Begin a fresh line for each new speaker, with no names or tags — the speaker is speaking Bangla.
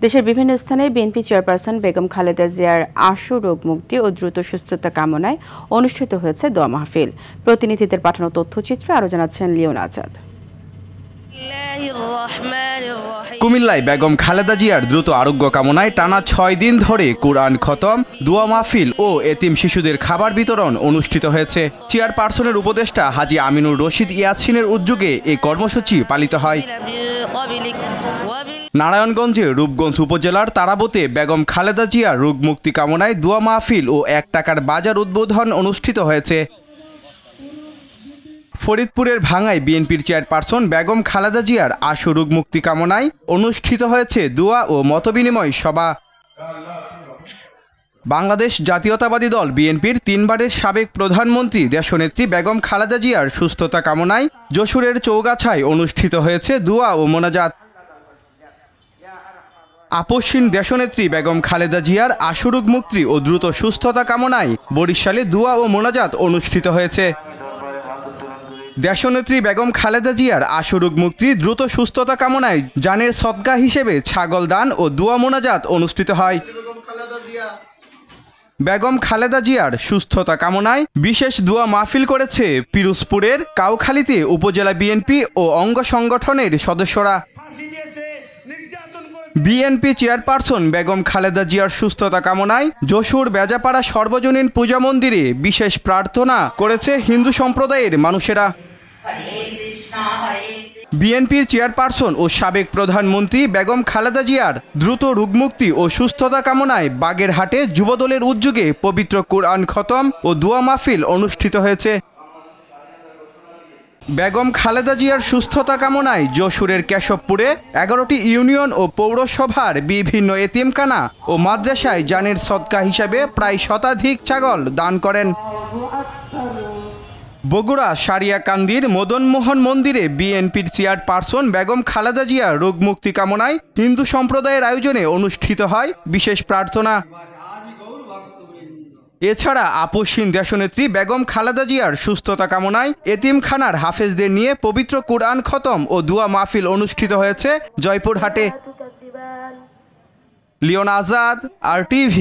দেশের বিভিন্ন স্থানে বিএনপি চেয়ারপারসন বেগম খালেদা জিয়ার আশু রোগ মুক্তি ও দ্রুত সুস্থতা কামনায় অনুষ্ঠিত হয়েছে দোয়া মাহফিল। প্রতিনিধিদের পাঠানো তথ্যচিত্র আরো জানাচ্ছেন লিওন আজাদ।
কুমিল্লায় বেগম খালেদা জিয়ার দ্রুত আরোগ্য কামনায় টানা ৬ দিন ধরে কুরআন খতম, দোয়া মাহফিল ও এতিম শিশুদের খাবার বিতরণ অনুষ্ঠিত হয়েছে। চেয়ারপারসনের উপদেষ্টা হাজী আমিনুর রশিদ ইয়াছিনের উদ্যোগে এই কর্মসূচি পালিত হয়। নারায়ণগঞ্জের রূপগঞ্জ উপজেলার তারাবতে বেগম খালেদা জিয়ার রোগ মুক্তি কামনায় দোয়া মাহফিল ও ১ টাকার বাজার উদ্বোধন অনুষ্ঠিত হয়েছে। ফরিদপুরের ভাঙ্গায় বিএনপির চেয়ারপারসন বেগম খালেদা জিয়ার আশু রোগ মুক্তি কামনায় অনুষ্ঠিত হয়েছে দোয়া ও মতবিনিময় সভা। বাংলাদেশ জাতীয়তাবাদী দল বিএনপির ৩ বারের সাবেক প্রধানমন্ত্রী দেশনেত্রী বেগম খালেদা জিয়ার সুস্থতা কামনায় যশোরের চৌগাছায় অনুষ্ঠিত হয়েছে দোয়া ও মোনাজাত। আপসহীন দেশনেত্রী বেগম খালেদা জিয়ার আশু রোগ মুক্তি ও দ্রুত সুস্থতা কামনায় বরিশালে দোয়া ও মোনাজাত অনুষ্ঠিত হয়েছে। দেশনেত্রী বেগম খালেদা জিয়ার আশু রোগ মুক্তি দ্রুত সুস্থতা কামনায় জানের সদকা হিসেবে ছাগল দান ও দোয়া মোনাজাত অনুষ্ঠিত হয়। বেগম খালেদা জিয়ার সুস্থতা কামনায় বিশেষ দোয়া মাহফিল করেছে পিরোজপুরের কাউখালীতে উপজেলা বিএনপি ও অঙ্গ সংগঠনের সদস্যরা। বিএনপি চেয়ারপারসন বেগম খালেদা জিয়ার সুস্থতা কামনায় যশোর বেজাপাড়া সর্বজনীন পূজা মন্দিরে বিশেষ প্রার্থনা করেছে হিন্দু সম্প্রদায়ের মানুষেরা। বিএনপির চেয়ারপারসন ও সাবেক প্রধানমন্ত্রী বেগম খালেদা জিয়ার দ্রুত রোগমুক্তি ও সুস্থতা কামনায় বাগেরহাটে যুবদলের উদ্যোগে পবিত্র কুরআন খতম ও দোয়া মাহফিল অনুষ্ঠিত হয়েছে। বেগম খালেদা জিয়ার সুস্থতা কামনায় যশোরের কেশবপুরে ১১টি ইউনিয়ন ও পৌরসভার বিভিন্ন এতিমখানা ও মাদ্রাসায় জানের সদকা হিসাবে প্রায় শতাধিক ছাগল দান করেন। বগুড়া সারিয়াকান্দির মদনমোহন মন্দিরে বিএনপির চেয়ারপারসন বেগম খালেদা জিয়ার রোগ মুক্তি কামনায় হিন্দু সম্প্রদায়ের আয়োজনে অনুষ্ঠিত হয় বিশেষ প্রার্থনা। এছাড়া আপসহীন দেশনেত্রী বেগম খালেদা জিয়ার সুস্থতা কামনায় এতিমখানার হাফেজদের নিয়ে পবিত্র কুরআন খতম ও দোয়া মাহফিল অনুষ্ঠিত হয়েছে জয়পুরহাটে। Leone Azad, RTV।